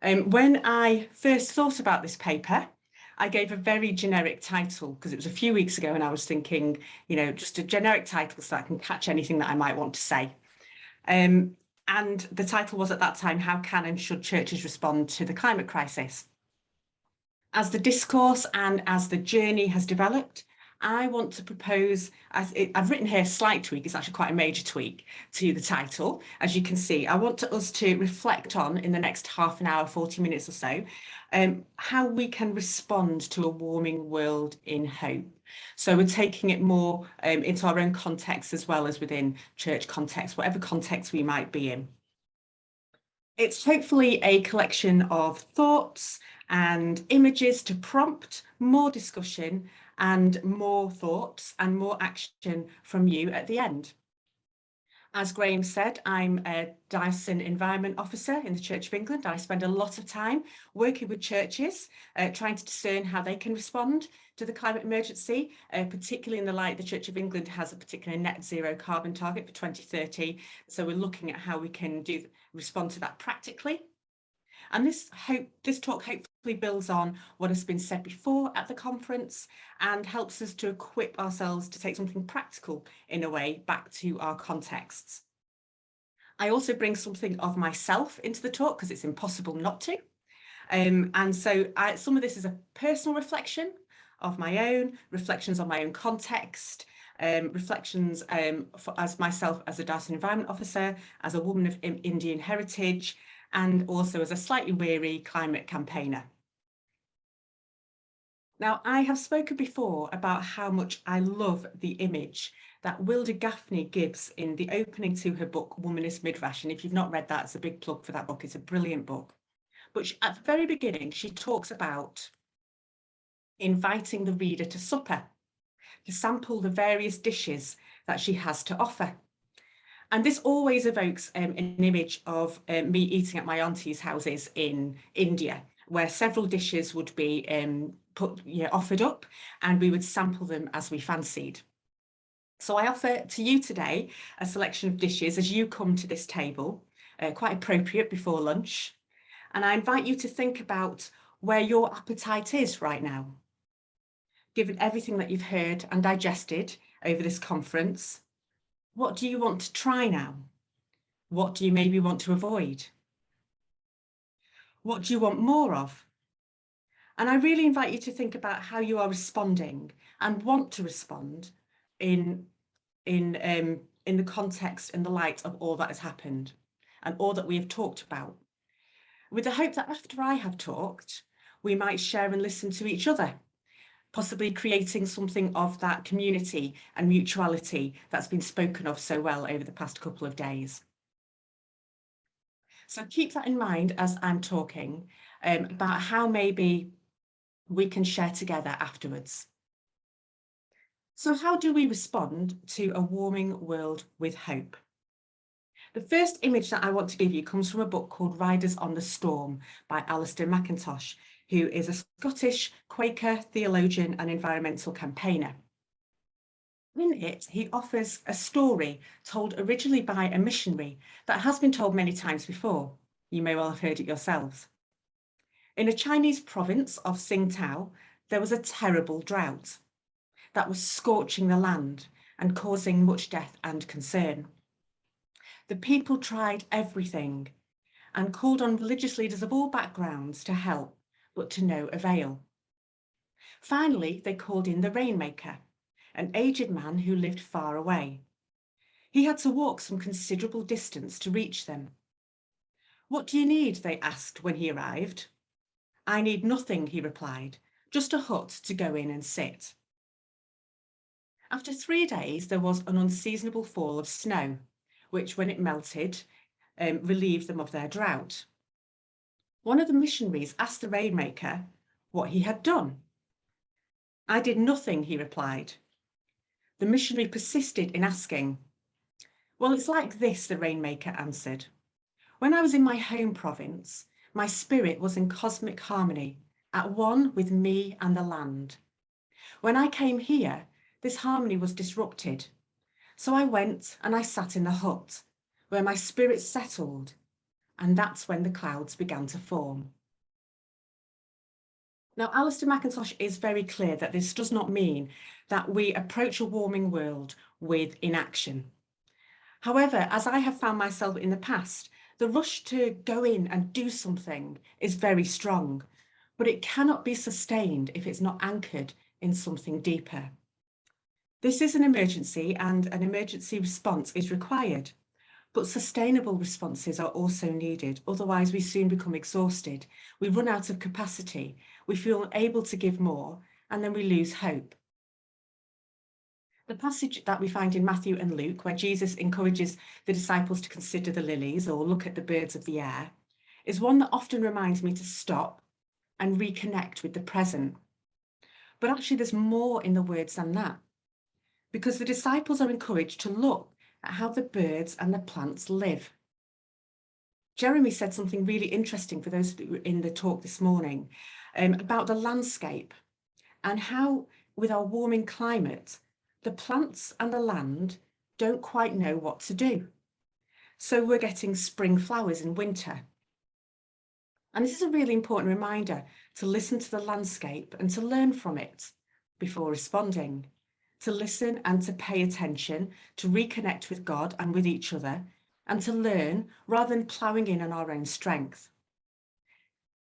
When I first thought about this paper, I gave a very generic title because it was a few weeks ago and I was thinking, just a generic title so I can catch anything that I might want to say. And the title was at that time, How Can and Should Churches Respond to the Climate Crisis? As the discourse and as the journey has developed, I want to propose, I've written here a slight tweak, it's actually quite a major tweak to the title. As you can see, I want us to reflect on in the next half an hour, 40 minutes or so, how we can respond to a warming world in hope. So we're taking it more into our own context as well as within church context, whatever context we might be in. It's hopefully a collection of thoughts and images to prompt more discussion and more thoughts and more action from you at the end. As Graham said, I'm a Diocesan Environment Officer in the Church of England. I spend a lot of time working with churches, trying to discern how they can respond to the climate emergency, particularly in the light the Church of England has a particular net zero carbon target for 2030. So we're looking at how we can respond to that practically. And this talk hopefully builds on what has been said before at the conference and helps us to equip ourselves to take something practical in a way back to our contexts. I also bring something of myself into the talk because it's impossible not to. And so some of this is a personal reflection of my own, reflections on my own context, reflections as myself as a Diocesan Environment Officer, as a woman of Indian heritage, and also as a slightly weary climate campaigner. Now, I have spoken before about how much I love the image that Wilda Gaffney gives in the opening to her book, Womanist Midrash. And if you've not read that, it's a big plug for that book. It's a brilliant book. But at the very beginning, she talks about inviting the reader to supper, to sample the various dishes that she has to offer. And this always evokes an image of me eating at my auntie's houses in India, where several dishes would be offered up and we would sample them as we fancied. So I offer to you today a selection of dishes as you come to this table, quite appropriate before lunch. And I invite you to think about where your appetite is right now. Given everything that you've heard and digested over this conference, what do you want to try now? What do you maybe want to avoid? What do you want more of? And I really invite you to think about how you are responding and want to respond in the context and the light of all that has happened and all that we have talked about, with the hope that after I have talked, we might share and listen to each other, possibly creating something of that community and mutuality that's been spoken of so well over the past couple of days. So keep that in mind as I'm talking about how maybe we can share together afterwards. So how do we respond to a warming world with hope? The first image that I want to give you comes from a book called Riders on the Storm by Alistair Macintosh, who is a Scottish Quaker theologian and environmental campaigner. In it, he offers a story told originally by a missionary that has been told many times before. You may well have heard it yourselves. In a Chinese province of Tsingtao, there was a terrible drought that was scorching the land and causing much death and concern. The people tried everything and called on religious leaders of all backgrounds to help, but to no avail. Finally, they called in the rainmaker, an aged man who lived far away. He had to walk some considerable distance to reach them. "What do you need?" they asked when he arrived. "I need nothing," he replied, "just a hut to go in and sit." After 3 days, there was an unseasonable fall of snow, which, when it melted, relieved them of their drought. One of the missionaries asked the rainmaker what he had done. "I did nothing," he replied. The missionary persisted in asking. "Well, it's like this," the rainmaker answered. "When I was in my home province, my spirit was in cosmic harmony, at one with me and the land. When I came here, this harmony was disrupted. So I went and I sat in the hut, where my spirit settled, and that's when the clouds began to form. Now, Alistair Macintosh is very clear that this does not mean that we approach a warming world with inaction. However, as I have found myself in the past, the rush to go in and do something is very strong, but it cannot be sustained if it's not anchored in something deeper. This is an emergency, and an emergency response is required, but sustainable responses are also needed. Otherwise, we soon become exhausted. We run out of capacity. We feel unable to give more, and then we lose hope. The passage that we find in Matthew and Luke, where Jesus encourages the disciples to consider the lilies or look at the birds of the air, is one that often reminds me to stop and reconnect with the present. But actually, there's more in the words than that, because the disciples are encouraged to look at how the birds and the plants live. Jeremy said something really interesting for those who were in the talk this morning about the landscape and how, with our warming climate, the plants and the land don't quite know what to do. So we're getting spring flowers in winter. And this is a really important reminder to listen to the landscape and to learn from it before responding, to listen and to pay attention, to reconnect with God and with each other, and to learn rather than ploughing in on our own strength.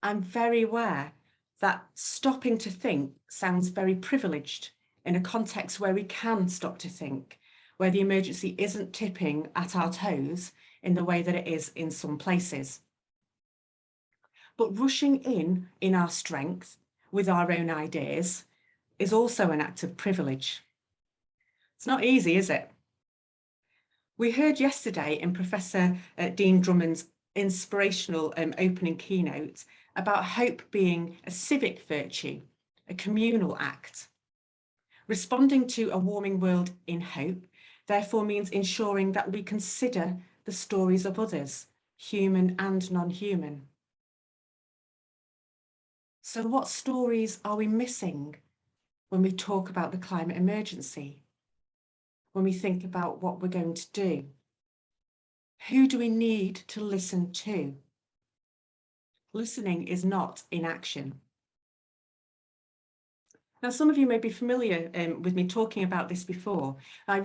I'm very aware that stopping to think sounds very privileged in a context where we can stop to think, where the emergency isn't tipping at our toes in the way that it is in some places. But rushing in our strength with our own ideas is also an act of privilege. It's not easy, is it? We heard yesterday in Professor Dean Drummond's inspirational opening keynote about hope being a civic virtue, a communal act. Responding to a warming world in hope, therefore, means ensuring that we consider the stories of others, human and non-human. So what stories are we missing when we talk about the climate emergency? When we think about what we're going to do? Who do we need to listen to? Listening is not inaction. Now, some of you may be familiar with me talking about this before. I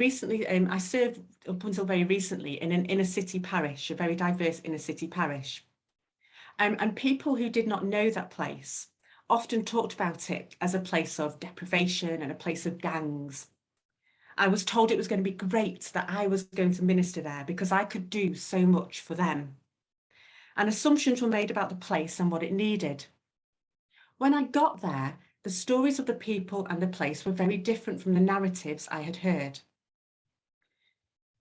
served up until very recently in an inner city parish, a very diverse inner city parish. And people who did not know that place often talked about it as a place of deprivation and a place of gangs. I was told it was going to be great that I was going to minister there because I could do so much for them. And assumptions were made about the place and what it needed. When I got there, the stories of the people and the place were very different from the narratives I had heard.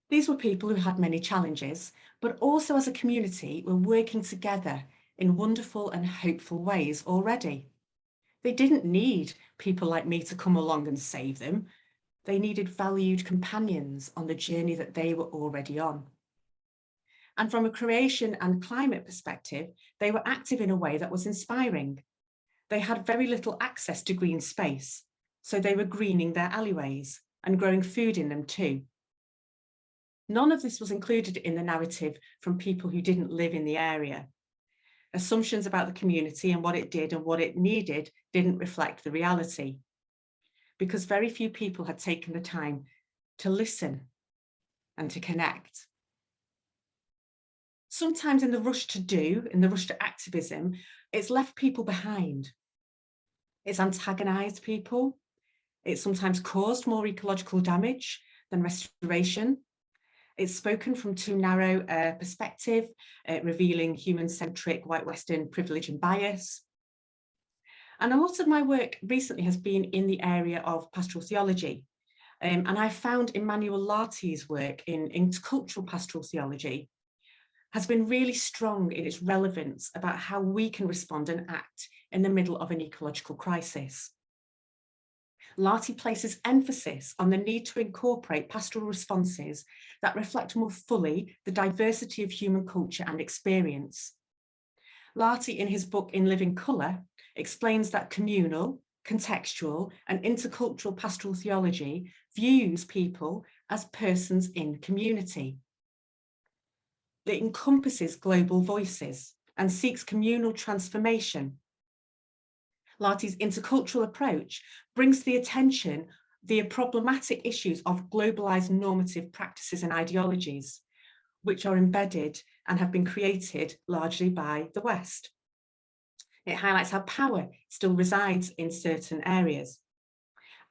These were people who had many challenges, but also as a community were working together in wonderful and hopeful ways already. They didn't need people like me to come along and save them. They needed valued companions on the journey that they were already on. And from a creation and climate perspective, they were active in a way that was inspiring. They had very little access to green space, so they were greening their alleyways and growing food in them too. None of this was included in the narrative from people who didn't live in the area. Assumptions about the community and what it did and what it needed didn't reflect the reality, because very few people had taken the time to listen and to connect. Sometimes in the rush to do, in the rush to activism, it's left people behind. It's antagonized people. It's sometimes caused more ecological damage than restoration. It's spoken from too narrow a perspective, revealing human-centric white Western privilege and bias. And a lot of my work recently has been in the area of pastoral theology. And I found Emmanuel Lartey's work in intercultural pastoral theology has been really strong in its relevance about how we can respond and act in the middle of an ecological crisis. Lartey places emphasis on the need to incorporate pastoral responses that reflect more fully the diversity of human culture and experience. Lartey, in his book In Living Colour, explains that communal, contextual, and intercultural pastoral theology views people as persons in community. that encompasses global voices and seeks communal transformation. Lati's intercultural approach brings to the attention the problematic issues of globalized normative practices and ideologies, which are embedded and have been created largely by the West. It highlights how power still resides in certain areas,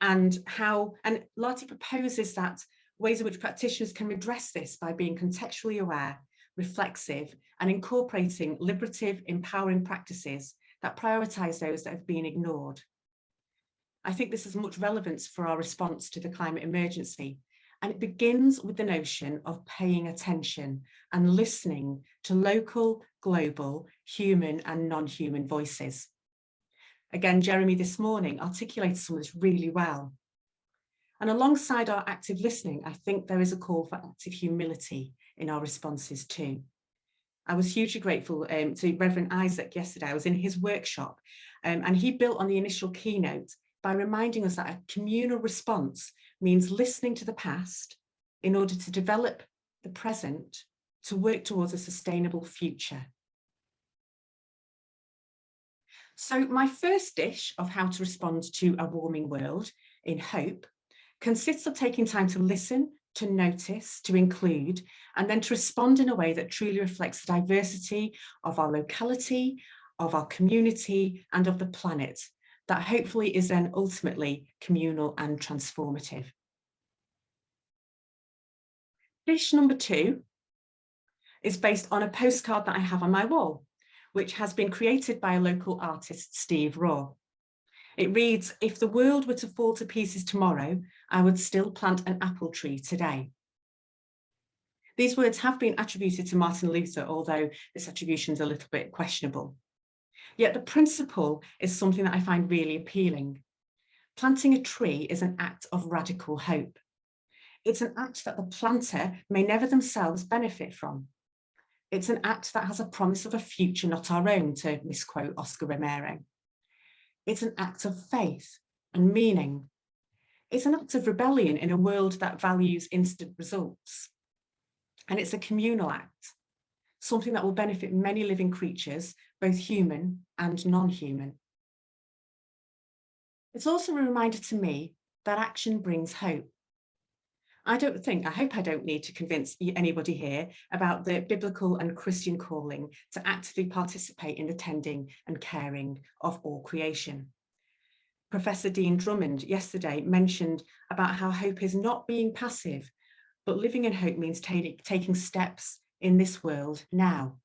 and Lati proposes that ways in which practitioners can redress this by being contextually aware, reflexive, and incorporating liberative, empowering practices that prioritise those that have been ignored. I think this has much relevance for our response to the climate emergency, and it begins with the notion of paying attention and listening to local, global, human and non-human voices. Again, Jeremy this morning articulated some of this really well. And alongside our active listening, I think there is a call for active humility in our responses too. I was hugely grateful to Reverend Isaac yesterday. I was in his workshop and he built on the initial keynote by reminding us that a communal response means listening to the past in order to develop the present to work towards a sustainable future. So my first dish of how to respond to a warming world in hope consists of taking time to listen, to notice, to include, and then to respond in a way that truly reflects the diversity of our locality, of our community, and of the planet, that hopefully is then ultimately communal and transformative. Dish number 2 is based on a postcard that I have on my wall, which has been created by a local artist, Steve Raw. It reads, "If the world were to fall to pieces tomorrow, I would still plant an apple tree today." These words have been attributed to Martin Luther, although this attribution is a little bit questionable. Yet the principle is something that I find really appealing. Planting a tree is an act of radical hope. It's an act that the planter may never themselves benefit from. It's an act that has a promise of a future not our own, to misquote Oscar Romero. It's an act of faith and meaning. It's an act of rebellion in a world that values instant results. And it's a communal act, something that will benefit many living creatures, both human and non-human. It's also a reminder to me that action brings hope. I hope I don't need to convince anybody here about the biblical and Christian calling to actively participate in the tending and caring of all creation. Professor Dean Drummond yesterday mentioned about how hope is not being passive, but living in hope means taking steps in this world now.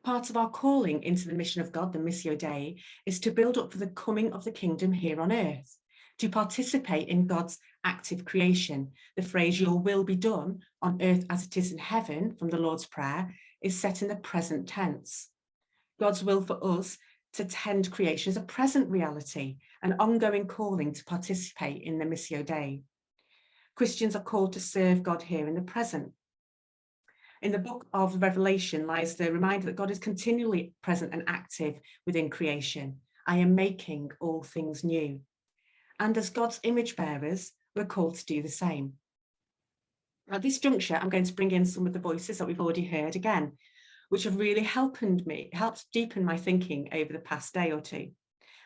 Part of our calling into the mission of God, the Missio Dei, is to build up for the coming of the kingdom here on earth, to participate in God's active creation. The phrase, "your will be done on earth as it is in heaven," from the Lord's Prayer, is set in the present tense. God's will for us to tend creation is a present reality, an ongoing calling to participate in the Missio Dei. Christians are called to serve God here in the present. In the book of Revelation lies the reminder that God is continually present and active within creation. I am making all things new. And as God's image bearers, we're called to do the same. At this juncture, I'm going to bring in some of the voices that we've already heard again, which have really helped deepen my thinking over the past day or two.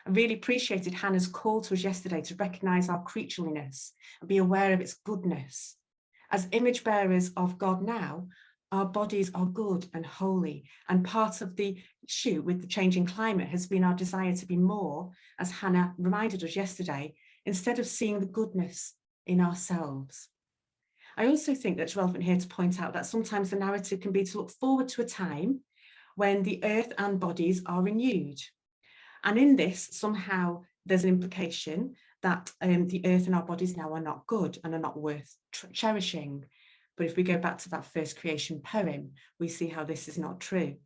I really appreciated Hannah's call to us yesterday to recognise our creatureliness and be aware of its goodness. As image bearers of God now, our bodies are good and holy, and part of the issue with the changing climate has been our desire to be more, as Hannah reminded us yesterday, instead of seeing the goodness in ourselves. I also think that's relevant here to point out that sometimes the narrative can be to look forward to a time when the earth and bodies are renewed. And in this, somehow there's an implication that the earth and our bodies now are not good and are not worth cherishing. But if we go back to that first creation poem, we see how this is not true.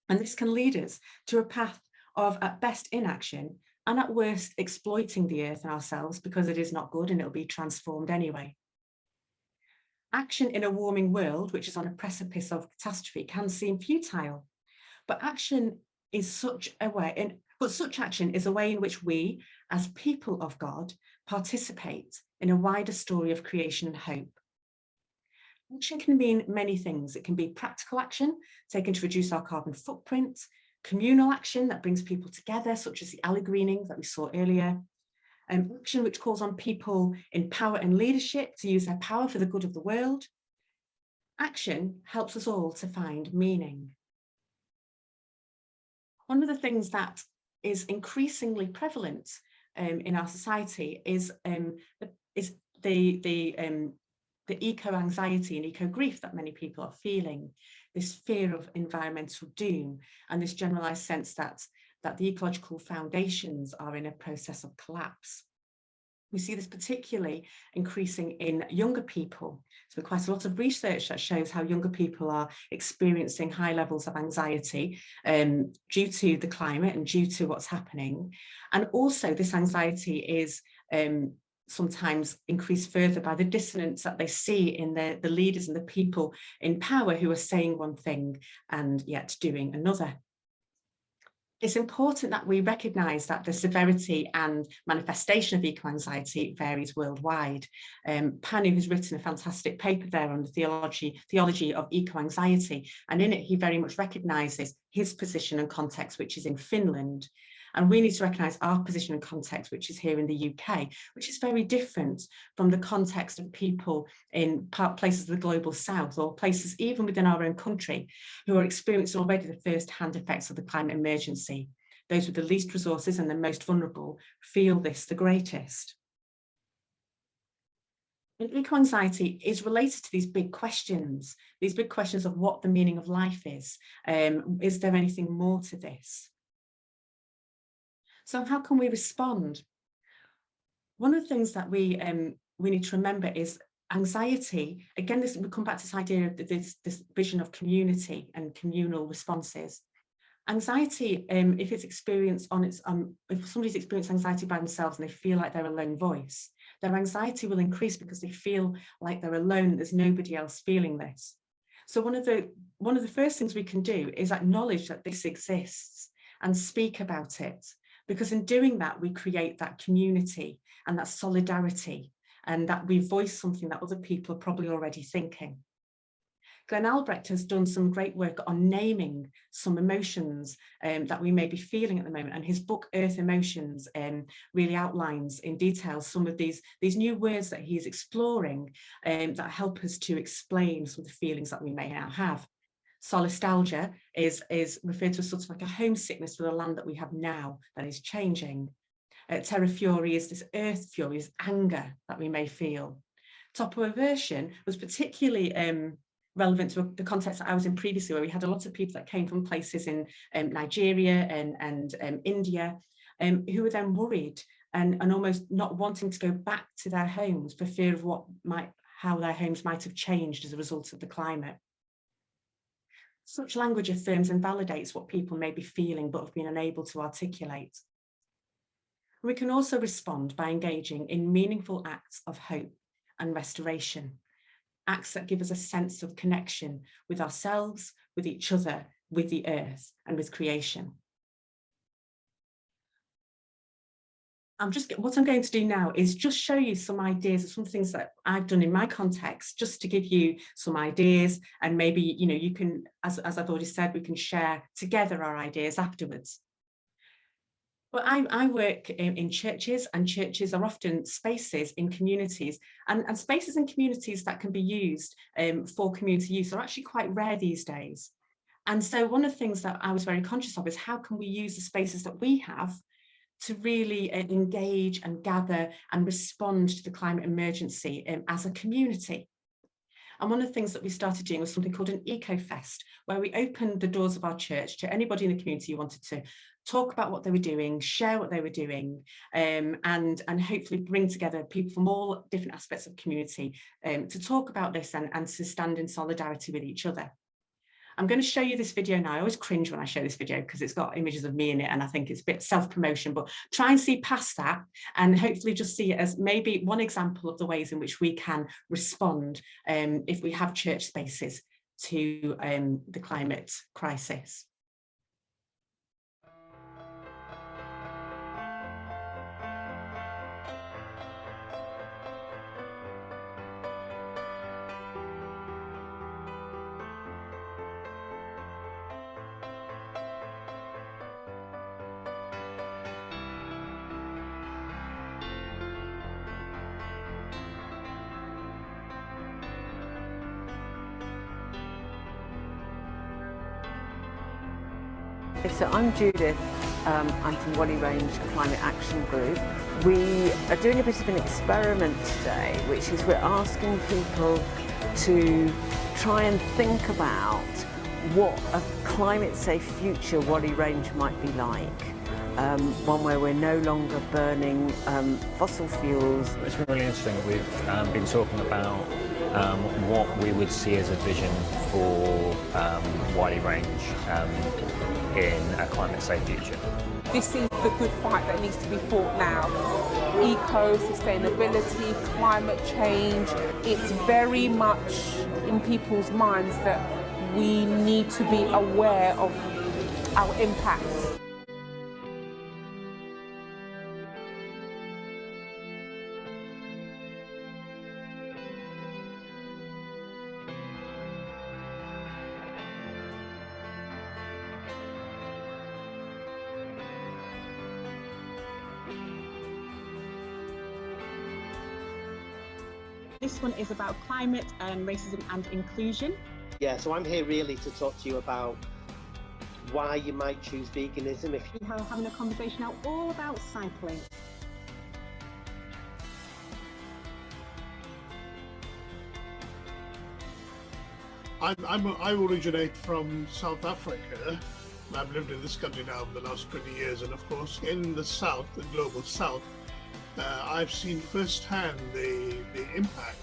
And this can lead us to a path of, at best, inaction, and at worst, exploiting the earth and ourselves because it is not good and it'll be transformed anyway. Action in a warming world, which is on a precipice of catastrophe, can seem futile, but action is such action is a way in which we, as people of God, participate in a wider story of creation and hope. Action can mean many things. It can be practical action taken to reduce our carbon footprint, communal action that brings people together, such as the alley greening that we saw earlier, action which calls on people in power and leadership to use their power for the good of the world. Action helps us all to find meaning. One of the things that is increasingly prevalent in our society is the eco-anxiety and eco-grief that many people are feeling, this fear of environmental doom and this generalised sense that the ecological foundations are in a process of collapse. We see this particularly increasing in younger people. So quite a lot of research that shows how younger people are experiencing high levels of anxiety due to the climate and due to what's happening. And also this anxiety is sometimes increased further by the dissonance that they see in the leaders and the people in power who are saying one thing and yet doing another. It's important that we recognise that the severity and manifestation of eco-anxiety varies worldwide. Panu has written a fantastic paper there on the theology of eco-anxiety, and in it he very much recognises his position and context, which is in Finland. And we need to recognise our position and context, which is here in the UK, which is very different from the context of people in places of the global south, or places even within our own country, who are experiencing already the first-hand effects of the climate emergency. Those with the least resources and the most vulnerable feel this the greatest. And eco-anxiety is related to these big questions of what the meaning of life is. Is there anything more to this? So how can we respond? One of the things that we need to remember is anxiety. Again, we come back to this idea of this vision of community and communal responses. Anxiety, if it's experienced on its if somebody's experienced anxiety by themselves and they feel like they're a lone voice, their anxiety will increase because they feel like they're alone. There's nobody else feeling this. So one of the first things we can do is acknowledge that this exists and speak about it. Because in doing that, we create that community and that solidarity, and that we voice something that other people are probably already thinking. Glenn Albrecht has done some great work on naming some emotions that we may be feeling at the moment, and his book Earth Emotions really outlines in detail some of these new words that he is exploring that help us to explain some of the feelings that we may now have. Solastalgia is referred to as sort of like a homesickness for the land that we have now that is changing. Terra fury is this earth fury, is anger that we may feel. Topoaversion was particularly relevant to the context that I was in previously, where we had a lot of people that came from places in Nigeria and India who were then worried and almost not wanting to go back to their homes for fear of how their homes might have changed as a result of the climate. Such language affirms and validates what people may be feeling but have been unable to articulate. We can also respond by engaging in meaningful acts of hope and restoration, acts that give us a sense of connection with ourselves, with each other, with the earth, and with creation. What I'm going to do now is just show you some ideas of some things that I've done in my context, just to give you some ideas, and maybe, you can, as I've already said, we can share together our ideas afterwards. Well, I work in churches, and churches are often spaces in communities, and spaces in communities that can be used for community use are actually quite rare these days. And so one of the things that I was very conscious of is how can we use the spaces that we have to really engage and gather and respond to the climate emergency as a community. And one of the things that we started doing was something called an Eco-Fest, where we opened the doors of our church to anybody in the community who wanted to talk about what they were doing, share what they were doing, and hopefully bring together people from all different aspects of community to talk about this and to stand in solidarity with each other. I'm going to show you this video now. I always cringe when I show this video because it's got images of me in it and I think it's a bit self-promotion, but try and see past that and hopefully just see it as maybe one example of the ways in which we can respond if we have church spaces to the climate crisis. So I'm Judith, I'm from Wally Range Climate Action Group. We are doing a bit of an experiment today, which is we're asking people to try and think about what a climate-safe future Wally Range might be like. One where we're no longer burning fossil fuels. It's really interesting. We've been talking about what we would see as a vision for Wiley Range in a climate-safe future. This is the good fight that needs to be fought now. Eco, sustainability, climate change. It's very much in people's minds that we need to be aware of our impact. This one is about climate, racism and inclusion. Yeah, so I'm here really to talk to you about why you might choose veganism if We are having a conversation now all about cycling. I originate from South Africa. I've lived in this country now for the last 20 years, and of course in the South, the global South, I've seen firsthand the impact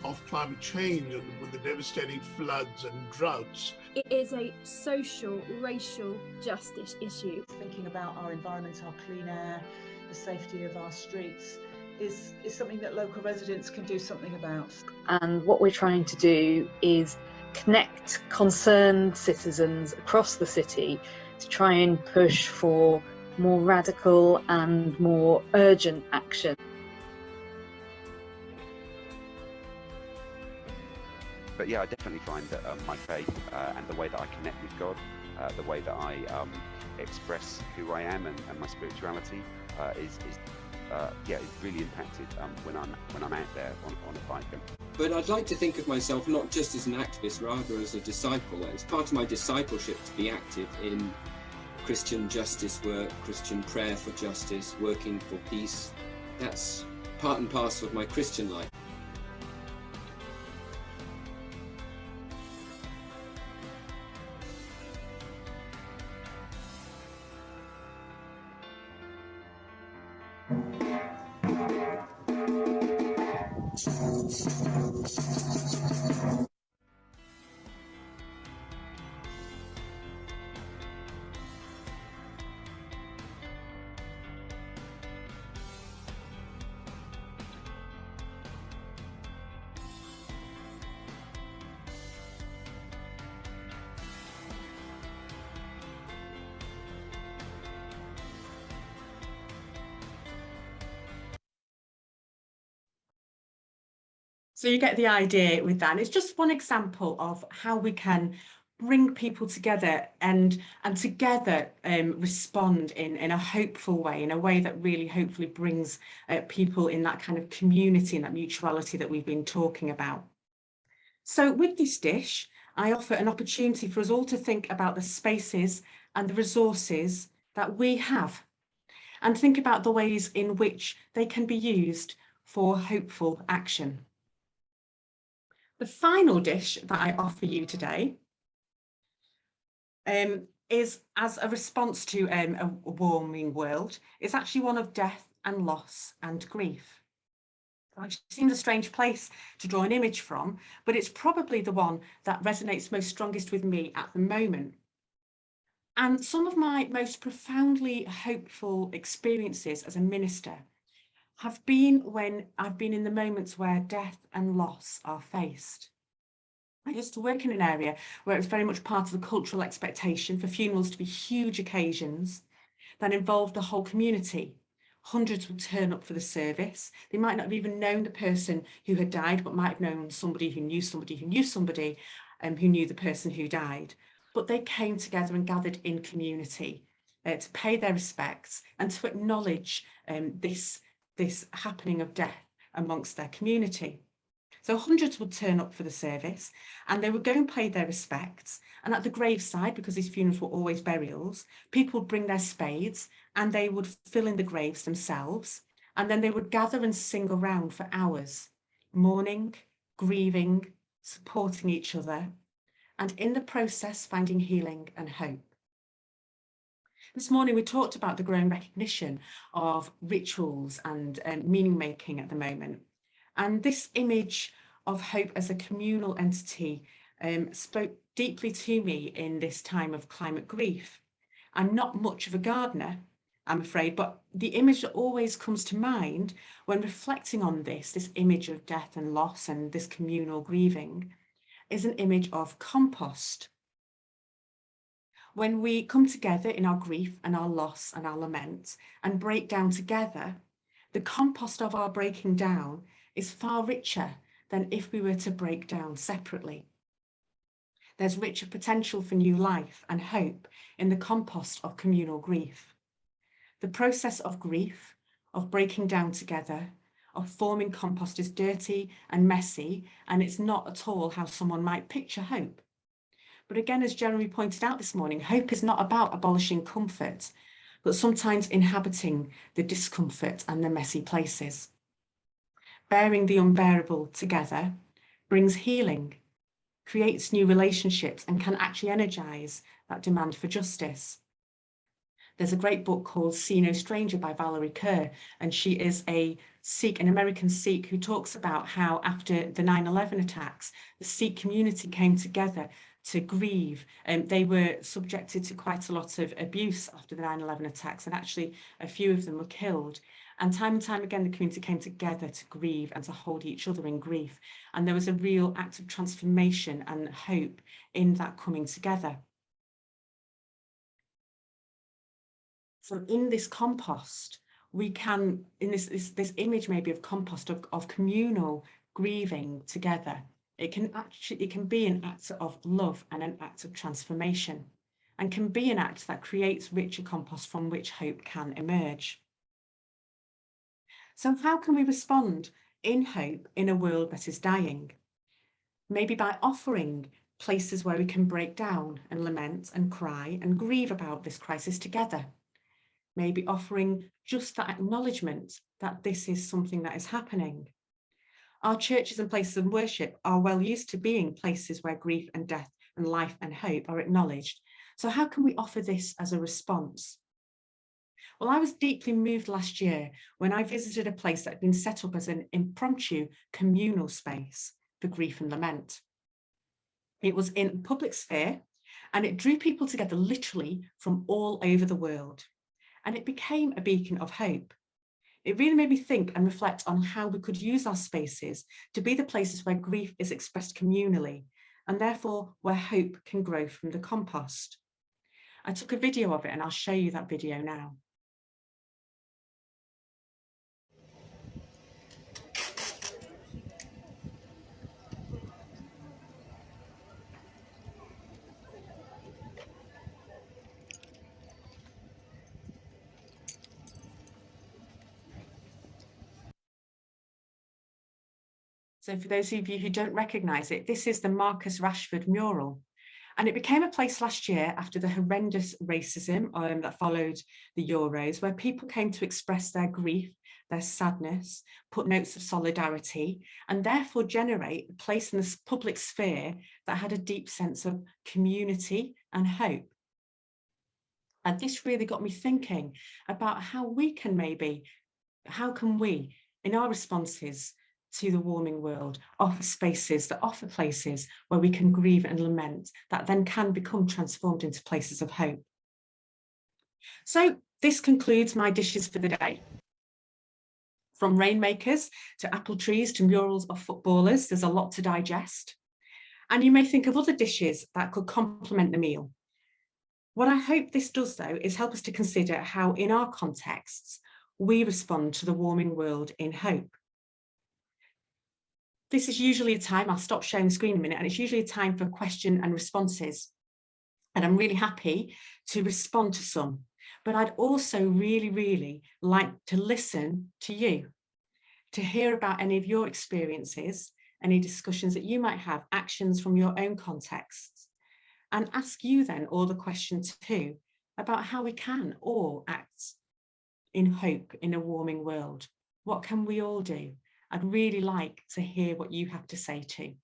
of climate change and with the devastating floods and droughts. It is a social, racial justice issue. Thinking about our environment, our clean air, the safety of our streets is something that local residents can do something about. And what we're trying to do is connect concerned citizens across the city to try and push for more radical and more urgent action. But yeah, I definitely find that my faith and the way that I connect with God, the way that I express who I am and my spirituality is really impacted when I'm out there on a bike. But I'd like to think of myself not just as an activist, rather as a disciple. It's part of my discipleship to be active in Christian justice work, Christian prayer for justice, working for peace. That's part and parcel of my Christian life. So you get the idea with that. And it's just one example of how we can bring people together and together respond in a hopeful way, in a way that really hopefully brings people in that kind of community and that mutuality that we've been talking about. So with this dish, I offer an opportunity for us all to think about the spaces and the resources that we have and think about the ways in which they can be used for hopeful action. The final dish that I offer you today is, as a response to a warming world, is actually one of death and loss and grief. It seems a strange place to draw an image from, but it's probably the one that resonates most strongest with me at the moment. And some of my most profoundly hopeful experiences as a minister have been when I've been in the moments where death and loss are faced. I used to work in an area where it was very much part of the cultural expectation for funerals to be huge occasions that involved the whole community. Hundreds would turn up for the service. They might not have even known the person who had died, but might have known somebody who knew somebody who knew somebody who knew the person who died. But they came together and gathered in community to pay their respects and to acknowledge this happening of death amongst their community. So hundreds would turn up for the service and they would go and pay their respects. And at the graveside, because these funerals were always burials, people would bring their spades and they would fill in the graves themselves. And then they would gather and sing around for hours, mourning, grieving, supporting each other, and in the process, finding healing and hope. This morning, we talked about the growing recognition of rituals and meaning making at the moment. And this image of hope as a communal entity spoke deeply to me in this time of climate grief. I'm not much of a gardener, I'm afraid, but the image that always comes to mind when reflecting on this image of death and loss and this communal grieving, is an image of compost. When we come together in our grief and our loss and our lament and break down together, the compost of our breaking down is far richer than if we were to break down separately. There's richer potential for new life and hope in the compost of communal grief. The process of grief, of breaking down together, of forming compost is dirty and messy, and it's not at all how someone might picture hope. But again, as Jeremy pointed out this morning, hope is not about abolishing comfort, but sometimes inhabiting the discomfort and the messy places. Bearing the unbearable together brings healing, creates new relationships, and can actually energize that demand for justice. There's a great book called See No Stranger by Valerie Kerr, and she is a Sikh, an American Sikh, who talks about how after the 9/11 attacks, the Sikh community came together to grieve. They were subjected to quite a lot of abuse after the 9/11 attacks, and actually a few of them were killed. And time again, the community came together to grieve and to hold each other in grief. And there was a real act of transformation and hope in that coming together. So in this compost, we can, in this image maybe of compost, of communal grieving together, it can be an act of love and an act of transformation, and can be an act that creates richer compost from which hope can emerge. So how can we respond in hope in a world that is dying? Maybe by offering places where we can break down and lament and cry and grieve about this crisis together. Maybe offering just that acknowledgement that this is something that is happening. Our churches and places of worship are well used to being places where grief and death and life and hope are acknowledged. So how can we offer this as a response? Well, I was deeply moved last year when I visited a place that had been set up as an impromptu communal space for grief and lament. It was in a public sphere and it drew people together literally from all over the world. And it became a beacon of hope. It really made me think and reflect on how we could use our spaces to be the places where grief is expressed communally, and therefore where hope can grow from the compost. I took a video of it and I'll show you that video now. So for those of you who don't recognise it, this is the Rashford mural. And it became a place last year after the horrendous racism that followed the Euros, where people came to express their grief, their sadness, put notes of solidarity, and therefore generate a place in this public sphere that had a deep sense of community and hope. And this really got me thinking about how we can in our responses to the warming world, offer spaces, that offer places where we can grieve and lament, that then can become transformed into places of hope. So this concludes my dishes for the day. From rainmakers to apple trees to murals of footballers, there's a lot to digest. And you may think of other dishes that could complement the meal. What I hope this does, though, is help us to consider how, in our contexts, we respond to the warming world in hope. This is usually a time, I'll stop sharing the screen in a minute, and it's usually a time for question and responses. And I'm really happy to respond to some, but I'd also really like to listen to you, to hear about any of your experiences, any discussions that you might have, actions from your own contexts, and ask you then all the questions too about how we can all act in hope in a warming world. What can we all do? I'd really like to hear what you have to say too.